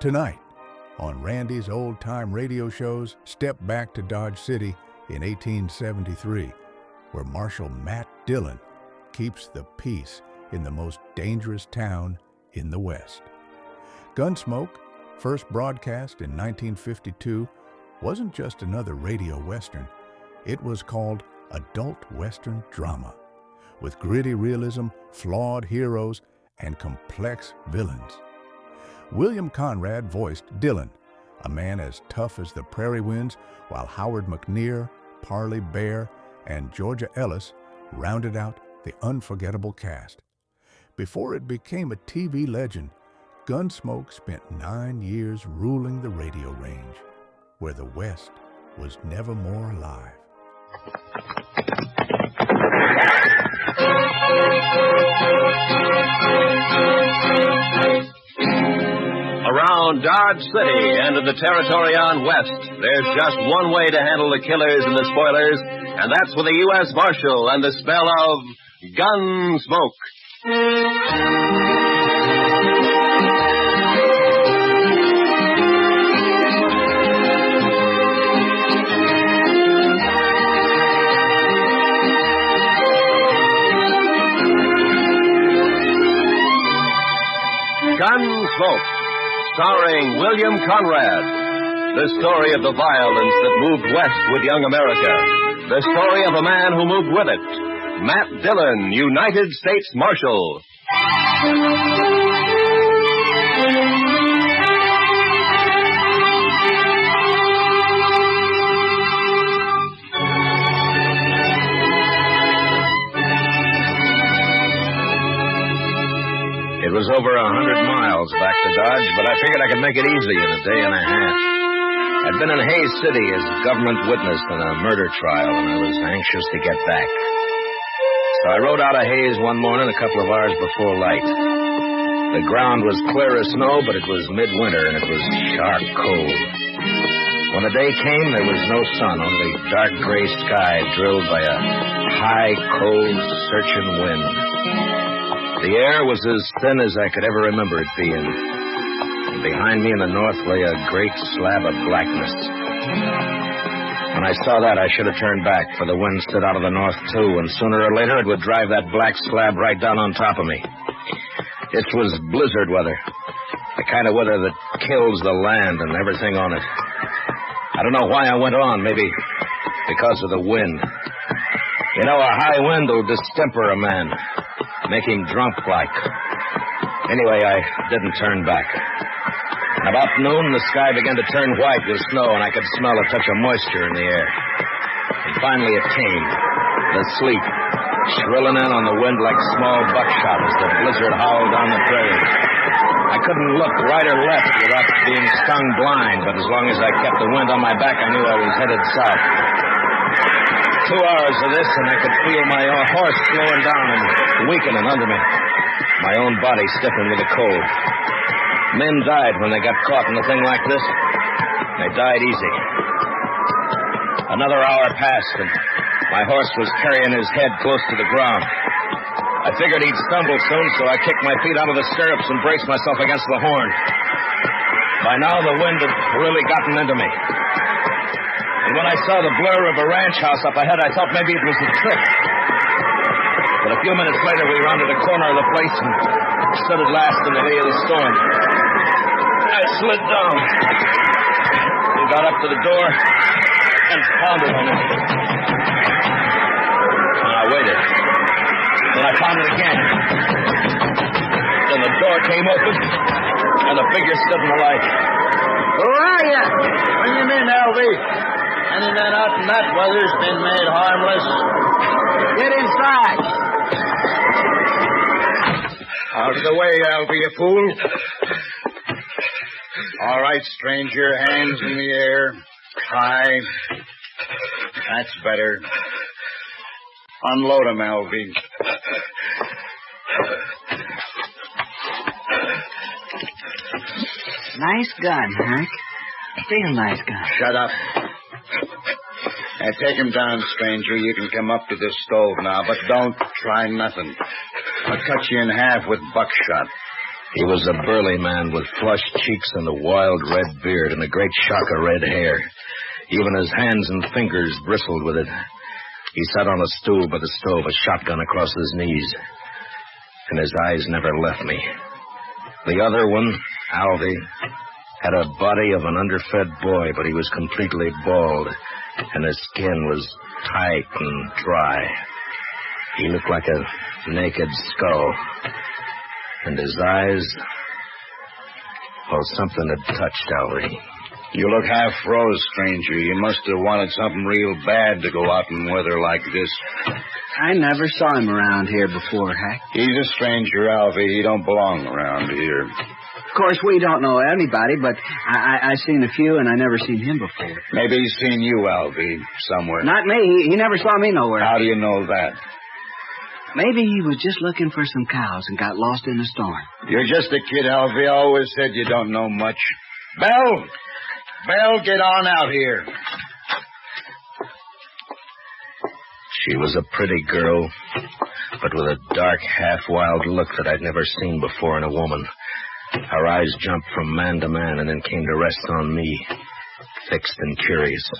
Tonight, on Randy's old-time radio shows, step back to Dodge City in 1873, where Marshal Matt Dillon keeps the peace in the most dangerous town in the West. Gunsmoke, first broadcast in 1952, wasn't just another radio western. It was called adult western drama, with gritty realism, flawed heroes, and complex villains. William Conrad voiced Dillon, a man as tough as the prairie winds, while Howard McNear, Parley Bear, and Georgia Ellis rounded out the unforgettable cast. Before it became a TV legend, Gunsmoke spent 9 years ruling the radio range, where the West was never more alive. Around Dodge City and in the territory on West, there's just one way to handle the killers and the spoilers, and that's with a U.S. Marshal and the smell of Gunsmoke. Gunsmoke, starring William Conrad. The story of the violence that moved west with young America. The story of a man who moved with it. Matt Dillon, United States Marshal. It was over 100 miles back to Dodge, but I figured I could make it easy in a day and a half. I'd been in Hays City as government witness in a murder trial, and I was anxious to get back. So I rode out of Hays one morning a couple of hours before light. The ground was clear as snow, but it was midwinter, and it was sharp cold. When the day came, there was no sun, only dark gray sky drilled by a high, cold, searching wind. The air was as thin as I could ever remember it being. And behind me in the north lay a great slab of blackness. When I saw that, I should have turned back, for the wind stood out of the north, too, and sooner or later it would drive that black slab right down on top of me. It was blizzard weather, the kind of weather that kills the land and everything on it. I don't know why I went on, maybe because of the wind. You know, a high wind will distemper a man, make him drunk-like. Anyway, I didn't turn back. And about noon, the sky began to turn white with snow, and I could smell a touch of moisture in the air. And finally it came, the sleet, shrilling in on the wind like small buckshot as the blizzard howled down the prairie. I couldn't look right or left without being stung blind, but as long as I kept the wind on my back, I knew I was headed south. 2 hours of this, and I could feel my horse slowing down and weakening under me. My own body stiffened with the cold. Men died when they got caught in a thing like this. They died easy. Another hour passed, and my horse was carrying his head close to the ground. I figured he'd stumble soon, so I kicked my feet out of the stirrups and braced myself against the horn. By now, the wind had really gotten into me. And when I saw the blur of a ranch house up ahead, I thought maybe it was a trick. But a few minutes later, we rounded a corner of the place and stood at last in the lee of the storm. I slid down. We got up to the door and pounded on it. And I waited. Then I pounded again. Then the door came open, and the figure stood in the light. Who are you? Bring him in, L.V. Any man out in that weather's been made harmless. Get inside. Out of the way, L.V., you fool. All right, stranger, hands in the air. High. That's better. Unload him, L.V. Nice gun, Hank. Real nice gun. Shut up. Now, take him down, stranger. You can come up to this stove now, but don't try nothing. I'll cut you in half with buckshot. He was a burly man with flushed cheeks and a wild red beard and a great shock of red hair. Even his hands and fingers bristled with it. He sat on a stool by the stove, a shotgun across his knees. And his eyes never left me. The other one, Alvy, had a body of an underfed boy, but he was completely bald, and his skin was tight and dry. He looked like a naked skull. And his eyes, well, something had touched Alvy. You look half froze, stranger. You must have wanted something real bad to go out in weather like this. I never saw him around here before, Hack. He's a stranger, Alvy. He don't belong around here. Of course, we don't know anybody, but I seen a few, and I never seen him before. Maybe he's seen you, Alvy, somewhere. Not me. He never saw me nowhere. How do you know that? Maybe he was just looking for some cows and got lost in the storm. You're just a kid, Alvy. I always said you don't know much. Belle! Belle, get on out here. She was a pretty girl, but with a dark, half-wild look that I'd never seen before in a woman. Her eyes jumped from man to man and then came to rest on me, fixed and curious.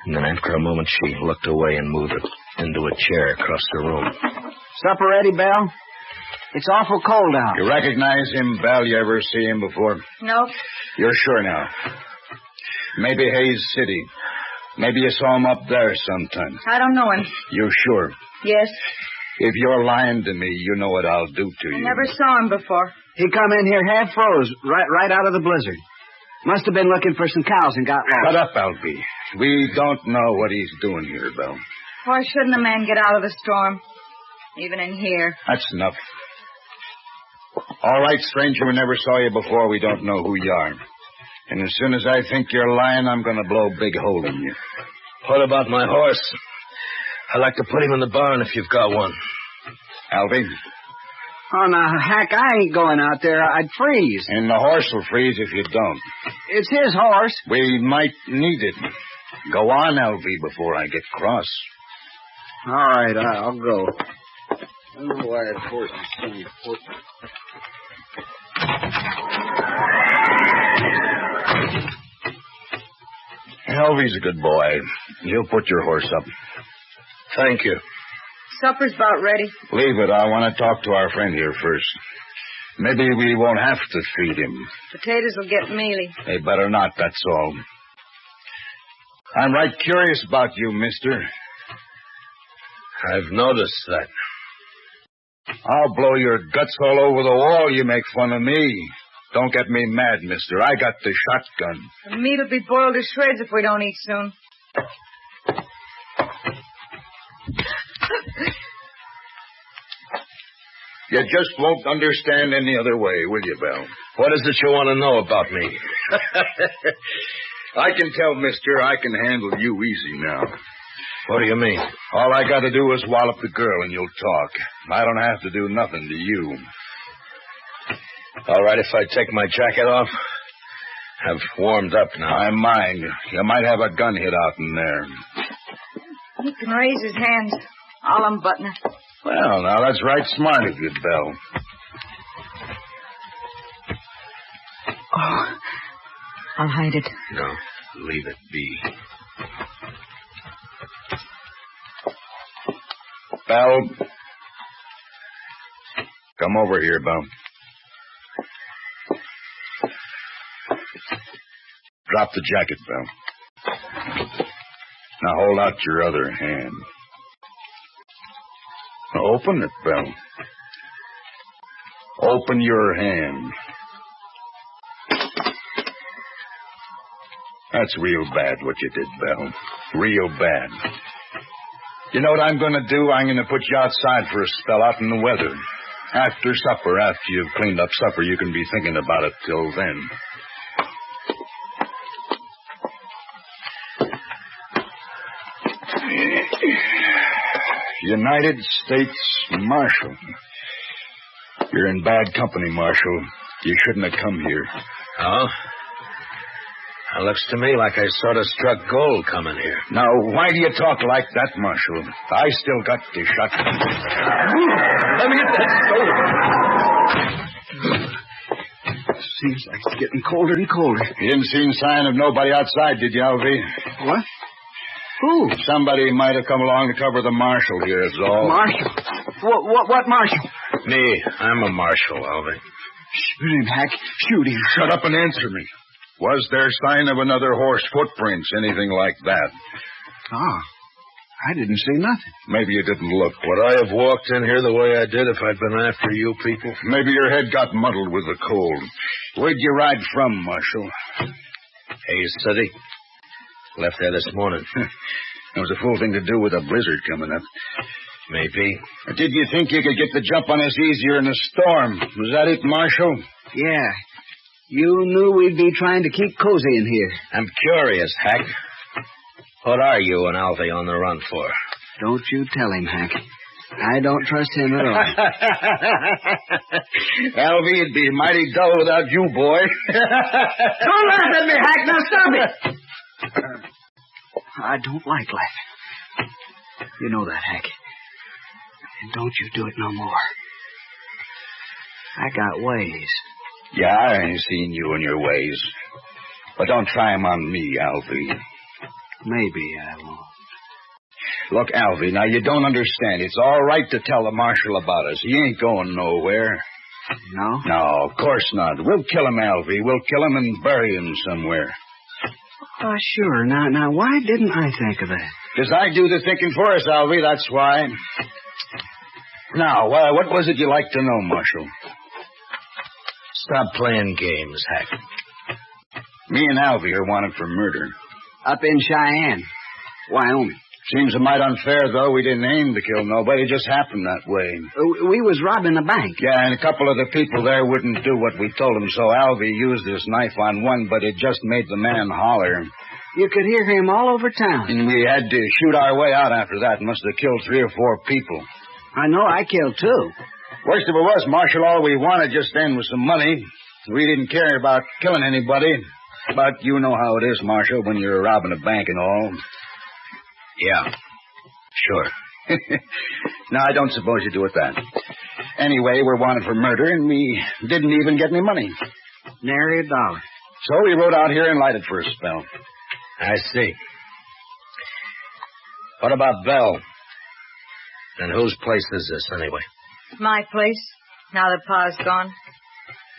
And then after a moment, she looked away and moved into a chair across the room. Supper ready, Belle? It's awful cold out. You recognize him, Belle? You ever see him before? No. You're sure now? Maybe Hayes City. Maybe you saw him up there sometime. I don't know him. You're sure? Yes. If you're lying to me, you know what I'll do to you. I never saw him before. He come in here half froze, right out of the blizzard. Must have been looking for some cows and got lost. Shut up, Alvy. We don't know what he's doing here, Belle. Why shouldn't a man get out of the storm? Even in here. That's enough. All right, stranger, we never saw you before. We don't know who you are. And as soon as I think you're lying, I'm going to blow a big hole in you. What about my horse? I'd like to put him in the barn if you've got one. Alvy? Oh, now, Hack, I ain't going out there. I'd freeze. And the horse will freeze if you don't. It's his horse. We might need it. Go on, Alvy, before I get cross. All right, I'll go. I don't know why that horse is so important. Alvy's a good boy. He'll put your horse up. Thank you. Supper's about ready. Leave it. I want to talk to our friend here first. Maybe we won't have to feed him. Potatoes will get mealy. They better not, that's all. I'm right curious about you, mister. I've noticed that. I'll blow your guts all over the wall. You make fun of me. Don't get me mad, mister. I got the shotgun. The meat will be boiled to shreds if we don't eat soon. You just won't understand any other way, will you, Belle? What is it you want to know about me? I can tell, mister, I can handle you easy now. What do you mean? All I got to do is wallop the girl and you'll talk. I don't have to do nothing to you. All right, if I take my jacket off? I've warmed up now. I mind. You might have a gun hid out in there. He can raise his hands. I'll unbutton it. Well, now, that's right smart of you, Belle. Oh, I'll hide it. No, leave it be. Belle. Come over here, Belle. Drop the jacket, Belle. Now hold out your other hand. Now open it, Belle. Open your hand. That's real bad what you did, Belle. Real bad. You know what I'm going to do? I'm going to put you outside for a spell out in the weather. After supper, after you've cleaned up supper, you can be thinking about it till then. United States Marshal. You're in bad company, Marshal. You shouldn't have come here. Oh? It looks to me like I sort of struck gold coming here. Now, why do you talk like that, Marshal? I still got the shotgun. Let me get that stove. Seems like it's getting colder and colder. You didn't see any sign of nobody outside, did you, Alvy? What? Who? Somebody might have come along to cover the marshal here, is all. Marshal? What marshal? Me. I'm a marshal, Alvy. Shoot him, Hack. Shoot him. Shut up and answer me. Was there sign of another horse, footprints, anything like that? Oh, I didn't see nothing. Maybe you didn't look. Would I have walked in here the way I did if I'd been after you people? Maybe your head got muddled with the cold. Where'd you ride from, Marshal? Hayes City. Left there this morning. It was a fool thing to do with a blizzard coming up. Maybe. Did you think you could get the jump on us easier in a storm? Was that it, Marshal? Yeah. You knew we'd be trying to keep cozy in here. I'm curious, Hack. What are you and Alvy on the run for? Don't you tell him, Hack. I don't trust him at all. Alvy, it'd be mighty dull without you, boy. Don't laugh at me, Hack. Now stop it. I don't like laughing. You know that, Hack. And don't you do it no more. I got ways. Yeah, I ain't seen you and your ways. But don't try 'em on me, Alvy. Maybe I won't. Look, Alvy, now you don't understand. It's all right to tell the marshal about us. He ain't going nowhere. No? No, of course not. We'll kill him, Alvy. We'll kill him and bury him somewhere. Oh, sure. Now, why didn't I think of that? 'Cause I do the thinking for us, Alvy, that's why. Now, what was it you like to know, Marshal? Stop playing games, Hack. Me and Alvy are wanted for murder. Up in Cheyenne, Wyoming. Seems a mite unfair, though. We didn't aim to kill nobody. It just happened that way. We was robbing a bank. Yeah, and a couple of the people there wouldn't do what we told them, so Alvy used his knife on one, but it just made the man holler. You could hear him all over town. And we had to shoot our way out after that. Must have killed 3 or 4 people. I know I killed 2. Worst of it was, Marshal, all we wanted just then was some money. We didn't care about killing anybody. But you know how it is, Marshal, when you're robbing a bank and all. Yeah, sure. No, I don't suppose you do it that. Anyway, we're wanted for murder, and we didn't even get any money. Nary $1. So we rode out here and lighted for a spell. I see. What about Belle? And whose place is this, anyway? My place, now that Pa's gone.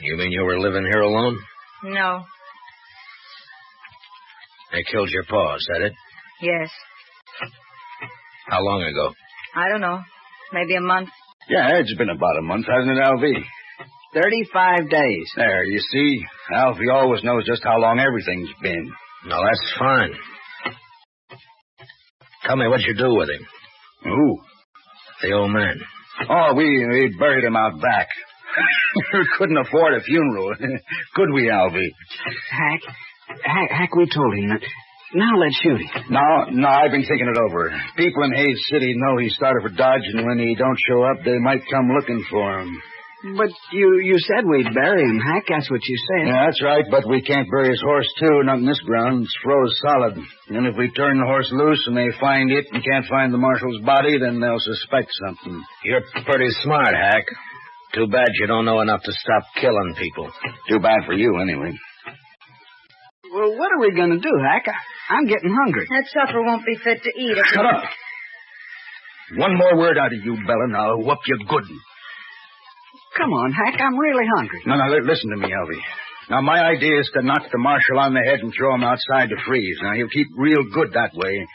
You mean you were living here alone? No. They killed your pa, is that it? Yes. How long ago? I don't know. Maybe a month. Yeah, it's been about a month, hasn't it, Alvy? 35 days. There, you see? Alvy always knows just how long everything's been. No, that's fine. Tell me what you do with him. Who? The old man. Oh, we buried him out back. Couldn't afford a funeral. Could we, Alvy? Hack, we told him that. Now let's shoot him. No, I've been thinking it over. People in Hayes City know he started for Dodge, and when he don't show up, they might come looking for him. But you said we'd bury him, Hack. That's what you said. Yeah, that's right, but we can't bury his horse, too. Not in this ground. It's froze solid. And if we turn the horse loose and they find it and can't find the marshal's body, then they'll suspect something. You're pretty smart, Hack. Too bad you don't know enough to stop killing people. Too bad for you, anyway. Well, what are we going to do, Hack? I'm getting hungry. That supper won't be fit to eat. Shut up. One more word out of you, Bella, and I'll whoop you good. Come on, Hack. I'm really hungry. No, listen to me, Alvy. Now, my idea is to knock the marshal on the head and throw him outside to freeze. Now, he'll keep real good that way.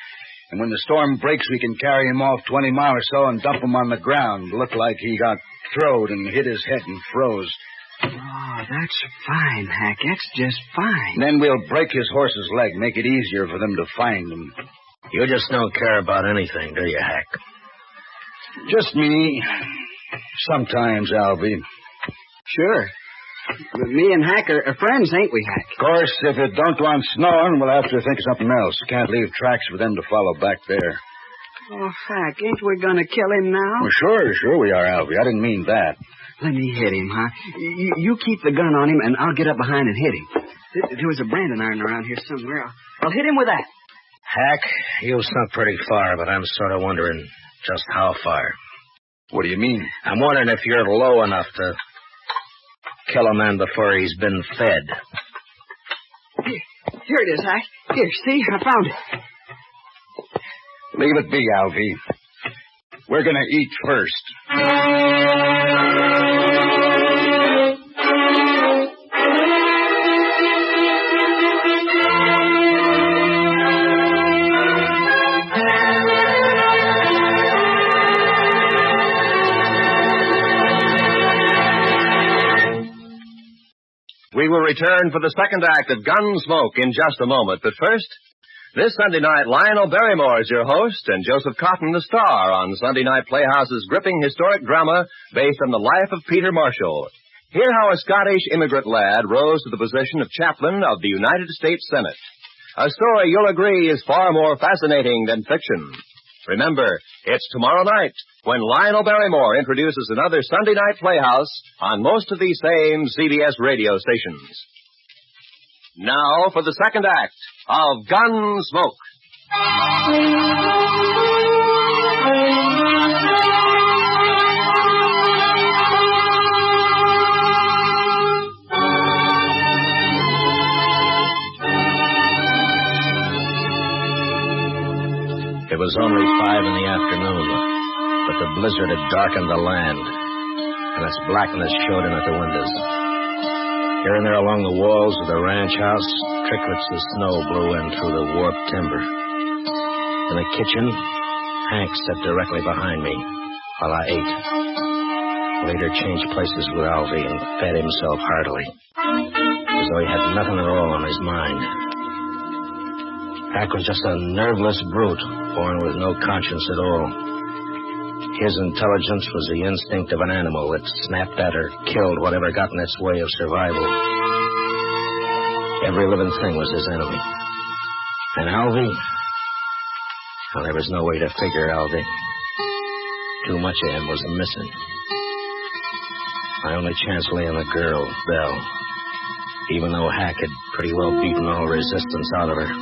And when the storm breaks, we can carry him off 20 miles or so and dump him on the ground. Look like he got throwed and hit his head and froze. Oh, that's fine, Hack. That's just fine. Then we'll break his horse's leg, make it easier for them to find him. You just don't care about anything, do you, Hack? Just me. Sometimes, Alvy. Sure. But me and Hack are friends, ain't we, Hack? Of course, if it don't go on snowing, we'll have to think of something else. Can't leave tracks for them to follow back there. Oh, Hack, ain't we going to kill him now? Well, sure we are, Alvy. I didn't mean that. Let me hit him, huh? You keep the gun on him, and I'll get up behind and hit him. There was a branding iron around here somewhere. I'll hit him with that. Hack, you snuck pretty far, but I'm sort of wondering just how far. What do you mean? I'm wondering if you're low enough to kill a man before he's been fed. Here it is, Hack. Here, see? I found it. Leave it be, Alvy. We're going to eat first. We will return for the second act of Gunsmoke in just a moment. But first, this Sunday night, Lionel Barrymore is your host and Joseph Cotton the star on Sunday Night Playhouse's gripping historic drama based on the life of Peter Marshall. Hear how a Scottish immigrant lad rose to the position of chaplain of the United States Senate. A story you'll agree is far more fascinating than fiction. Remember, it's tomorrow night when Lionel Barrymore introduces another Sunday Night Playhouse on most of these same CBS radio stations. Now for the second act of Gunsmoke. It was only 5 in the afternoon, but the blizzard had darkened the land, and its blackness showed in at the windows. Here and there along the walls of the ranch house, tricklets of snow blew in through the warped timber. In the kitchen, Hank sat directly behind me while I ate. Later changed places with Alvy and fed himself heartily, as though he had nothing at all on his mind. Hank was just a nerveless brute, born with no conscience at all. His intelligence was the instinct of an animal that snapped at or killed whatever got in its way of survival. Every living thing was his enemy. And Alvy? Well, there was no way to figure Alvy. Too much of him was missing. My only chance lay in the girl, Belle, even though Hack had pretty well beaten all resistance out of her.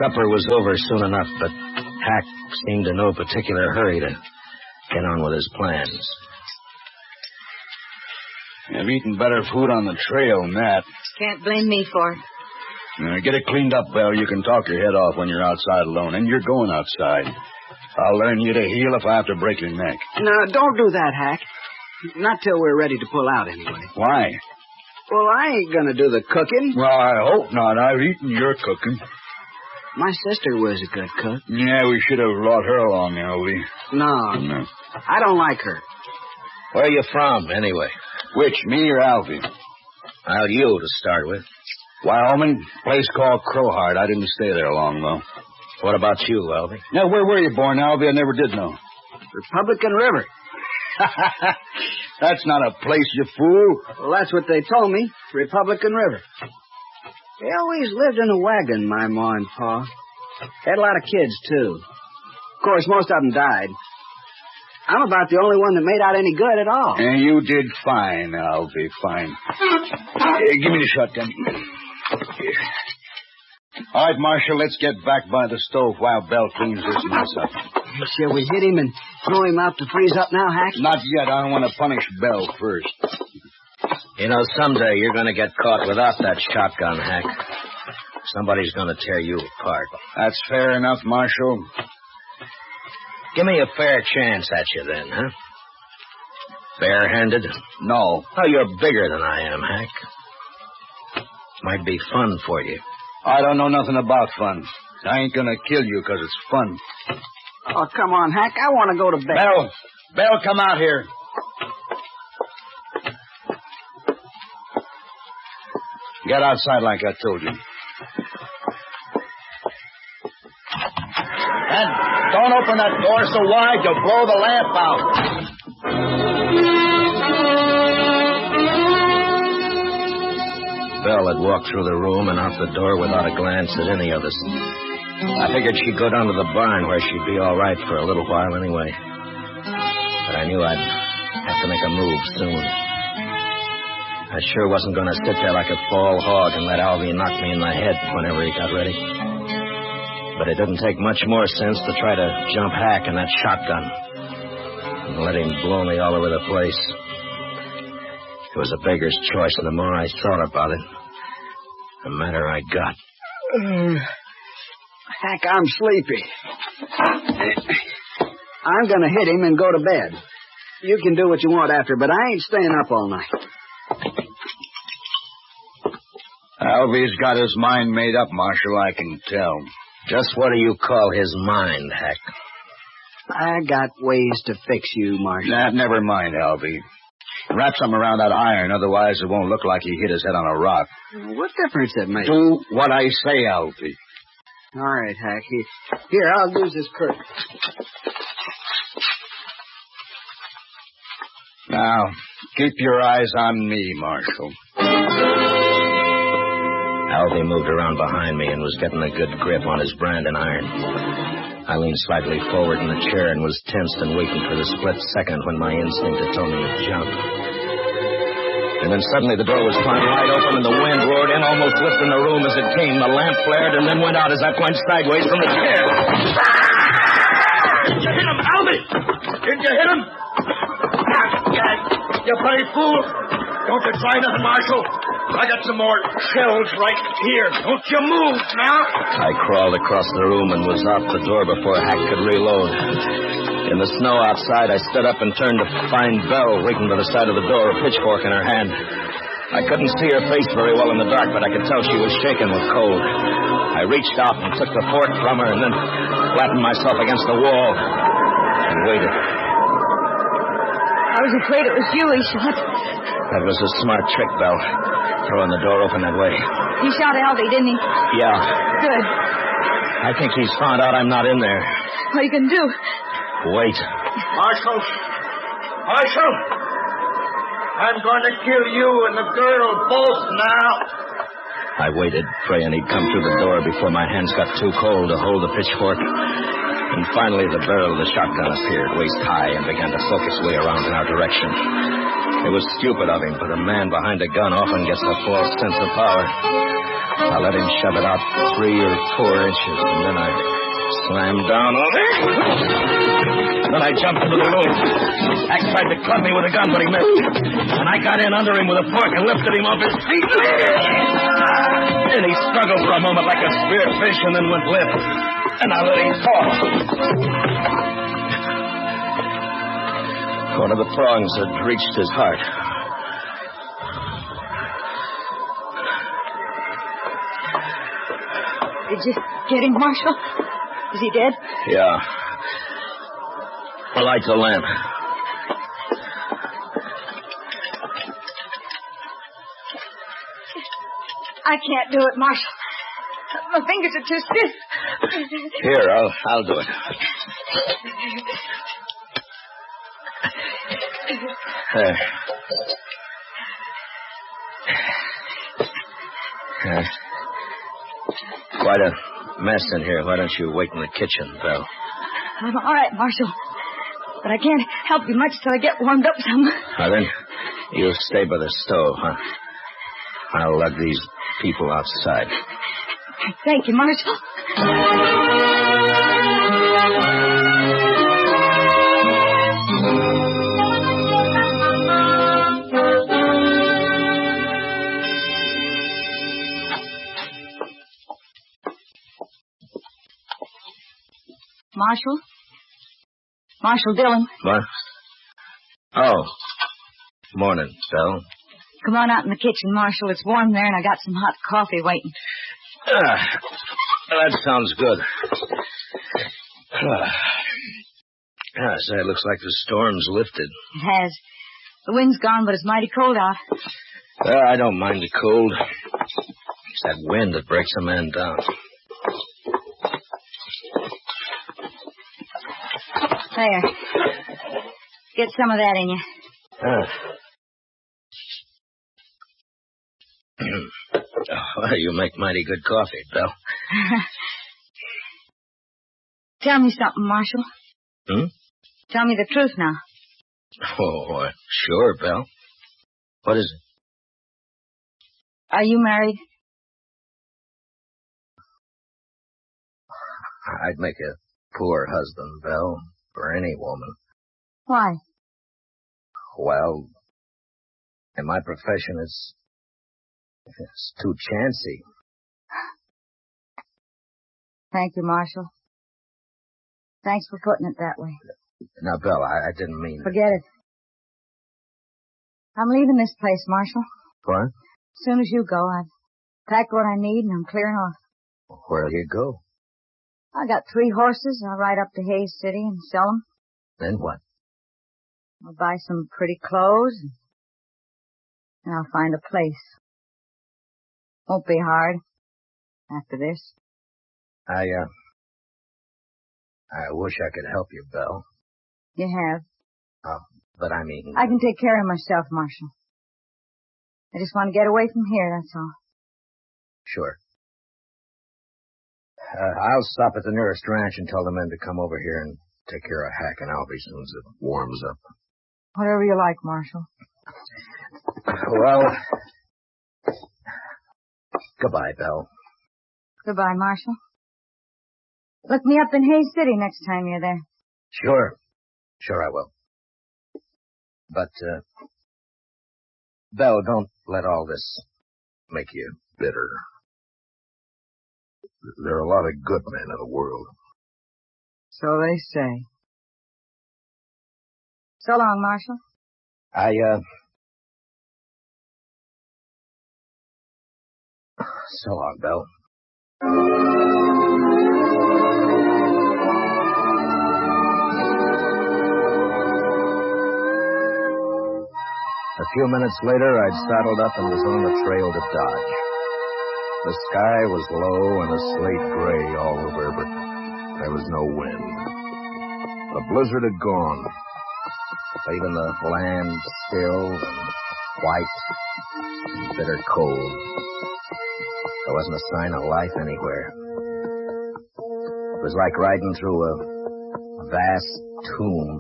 Supper was over soon enough, but Hack seemed in no particular hurry to get on with his plans. You've eaten better food on the trail than that. Can't blame me for it. Get it cleaned up, Belle. You can talk your head off when you're outside alone, and you're going outside. I'll learn you to heel if I have to break your neck. No, don't do that, Hack. Not till we're ready to pull out, anyway. Why? Well, I ain't gonna do the cooking. Well, I hope not. I've eaten your cooking. My sister was a good cook. Yeah, we should have brought her along, Alvy. No. I don't like her. Where are you from, anyway? Which, me or Alvy? Well, you to start with. Wyoming, place called Crowheart. I didn't stay there long, though. What about you, Alvy? Now, where were you born, Alvy? I never did know. Republican River. That's not a place, you fool. Well, that's what they told me. Republican River. They always lived in a wagon, my ma and pa. Had a lot of kids, too. Of course, most of them died. I'm about the only one that made out any good at all. And you did fine, Alvy, fine. Give me the shotgun. Here. All right, Marshal, let's get back by the stove while Belle cleans this mess up. Shall we hit him and throw him out to freeze up now, Hack? Not yet. I want to punish Belle first. You know, someday you're going to get caught without that shotgun, Hack. Somebody's going to tear you apart. That's fair enough, Marshal. Give me a fair chance at you then, huh? Bare-handed? No. Oh, you're bigger than I am, Hack. Might be fun for you. I don't know nothing about fun. I ain't going to kill you because it's fun. Oh, come on, Hack. I want to go to bed. Belle, come out here. Get outside like I told you. And don't open that door so wide you'll blow the lamp out. Belle had walked through the room and out the door without a glance at any of us. I figured she'd go down to the barn where she'd be all right for a little while anyway. But I knew I'd have to make a move soon. I sure wasn't going to sit there like a fall hog and let Alvy knock me in the head whenever he got ready. But it didn't take much more sense to try to jump Hack in that shotgun and let him blow me all over the place. It was a beggar's choice, and the more I thought about it, the madder I got. Heck, I'm sleepy. I'm going to hit him and go to bed. You can do what you want after, but I ain't staying up all night. Alvy's got his mind made up, Marshal, I can tell. Just what do you call his mind, Hack? I got ways to fix you, Marshal. Never mind, Alvy. Wrap something around that iron, otherwise it won't look like he hit his head on a rock. What difference it makes? Do what I say, Alvy. All right, Hack. Here, I'll use this curtain. Now, keep your eyes on me, Marshal. Alvy moved around behind me and was getting a good grip on his branding iron. I leaned slightly forward in the chair and was tensed and waiting for the split second when my instinct had told me to jump. And then suddenly the door was flung wide open and the wind roared in, almost lifting the room as it came. The lamp flared and then went out as I plunged sideways from the chair. Did you hit him, Alvy? Did you hit him? You bloody fool. Don't you try nothing, Marshal. I got some more shells right here. Don't you move now. I crawled across the room and was out the door before Hack could reload. In the snow outside, I stood up and turned to find Belle waiting by the side of the door, a pitchfork in her hand. I couldn't see her face very well in the dark, but I could tell she was shaking with cold. I reached out and took the fork from her and then flattened myself against the wall and waited. I was afraid it was you he shot. That was a smart trick, Belle, throwing the door open that way. He shot Alvy, didn't he? Yeah. Good. I think he's found out I'm not in there. What are you going to do? Wait. Marshal! Marshal! I'm going to kill you and the girl both now. I waited, praying he'd come through the door before my hands got too cold to hold the pitchfork. And finally, the barrel of the shotgun appeared waist high and began to focus way around in our direction. It was stupid of him, but a man behind a gun often gets a false sense of power. I let him shove it out 3 or 4 inches, and then I slammed down on it. Then I jumped into the room. Hack tried to club me with a gun, but he missed. And I got in under him with a fork and lifted him off his feet. And he struggled for a moment like a speared fish and then went limp. And I let him fall. One of the prongs had reached his heart. Did you get him, Marshal? Is he dead? Yeah. Light the lamp. I can't do it, Marshal. My fingers are too stiff. Here, I'll do it. There. Quite a mess in here. Why don't you wait in the kitchen, Belle? I'm all right, Marshal. But I can't help you much till I get warmed up some. Now then, you stay by the stove, huh? I'll lug these people outside. Thank you, Marshal. Marshal? Marshal Dillon. What? Oh. Morning, Belle. Come on out in the kitchen, Marshal. It's warm there, and I got some hot coffee waiting. That sounds good. Say, it looks like the storm's lifted. It has. The wind's gone, but it's mighty cold out. I don't mind the cold. It's that wind that breaks a man down. There. Get some of that in you. Well, you make mighty good coffee, Belle. Tell me something, Marshal. Tell me the truth now. Oh, sure, Belle. What is it? Are you married? I'd make a poor husband, Belle, for any woman. Why? Well, In my profession, it's too chancy. Thank you, Marshal. Thanks for putting it that way. Now, Belle, I didn't mean... Forget it. I'm leaving this place, Marshal. What? As soon as you go, I've packed what I need and I'm clearing off. Where'll you go? I got 3 horses. I'll ride up to Hayes City and sell them. Then what? I'll buy some pretty clothes and I'll find a place. Won't be hard after this. I wish I could help you, Belle. You have. But I mean... I can take care of myself, Marshal. I just want to get away from here, that's all. Sure. I'll stop at the nearest ranch and tell the men to come over here and take care of Hack and Albie as soon as it warms up. Whatever you like, Marshal. Well, goodbye, Belle. Goodbye, Marshal. Look me up in Hayes City next time you're there. Sure I will. But, Belle, don't let all this make you bitter. There are a lot of good men in the world. So they say. So long, Marshal. So long, Belle. A few minutes later, I'd saddled up and was on the trail to Dodge. The sky was low and a slate gray all over, but there was no wind. The blizzard had gone, leaving the land still and white and bitter cold. There wasn't a sign of life anywhere. It was like riding through a vast tomb.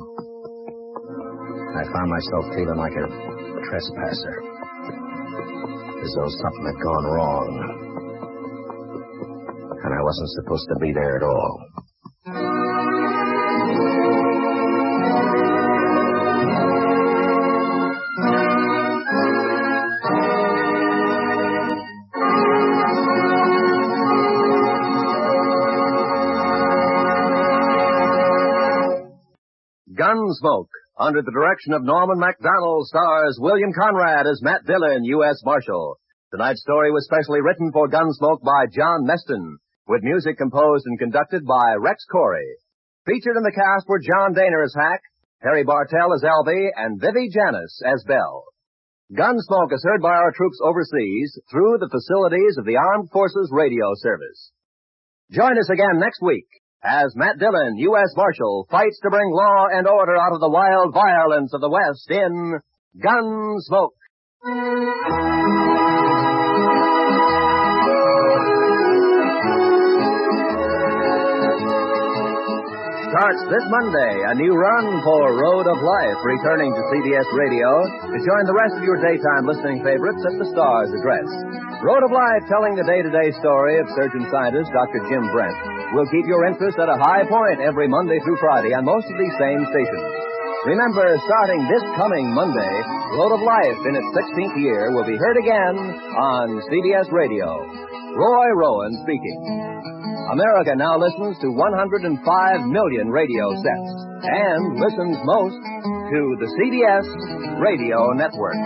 I found myself feeling like a trespasser, as though something had gone wrong, and I wasn't supposed to be there at all. Gunsmoke, under the direction of Norman MacDonald, stars William Conrad as Matt Dillon, U.S. Marshal. Tonight's story was specially written for Gunsmoke by John Meston, with music composed and conducted by Rex Corey. Featured in the cast were John Daner as Hack, Harry Bartell as Albie, and Vivi Janis as Belle. Gunsmoke is heard by our troops overseas through the facilities of the Armed Forces Radio Service. Join us again next week as Matt Dillon, U.S. Marshal, fights to bring law and order out of the wild violence of the West in Gunsmoke. Starts this Monday, a new run for Road of Life, returning to CBS Radio to join the rest of your daytime listening favorites at the Star's address. Road of Life, telling the day-to-day story of surgeon scientist Dr. Jim Brent, will keep your interest at a high point every Monday through Friday on most of these same stations. Remember, starting this coming Monday, Road of Life in its 16th year will be heard again on CBS Radio. Roy Rowan speaking. America now listens to 105 million radio sets and listens most to the CBS Radio Network.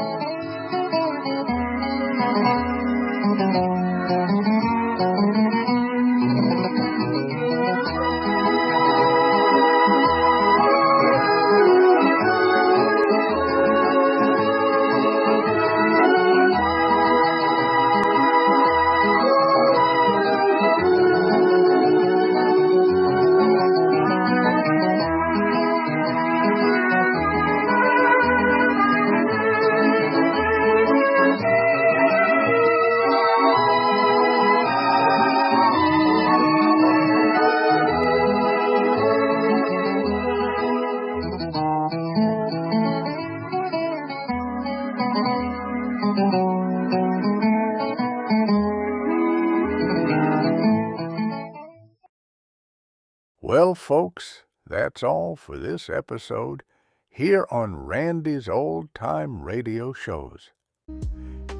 Well, folks, that's all for this episode here on Randy's Old Time Radio Shows.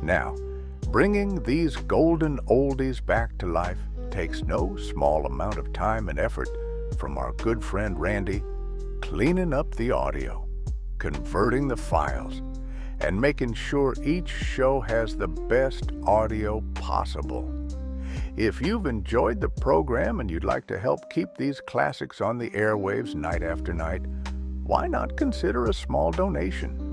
Now, bringing these golden oldies back to life takes no small amount of time and effort from our good friend Randy, cleaning up the audio, converting the files, and making sure each show has the best audio possible. If you've enjoyed the program and you'd like to help keep these classics on the airwaves night after night, why not consider a small donation?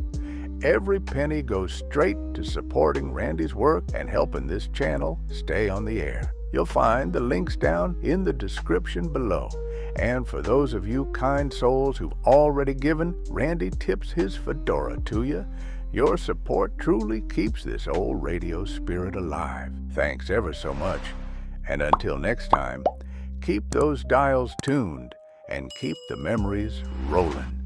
Every penny goes straight to supporting Randy's work and helping this channel stay on the air. You'll find the links down in the description below. And for those of you kind souls who've already given, Randy tips his fedora to you. Your support truly keeps this old radio spirit alive. Thanks ever so much. And until next time, keep those dials tuned and keep the memories rolling.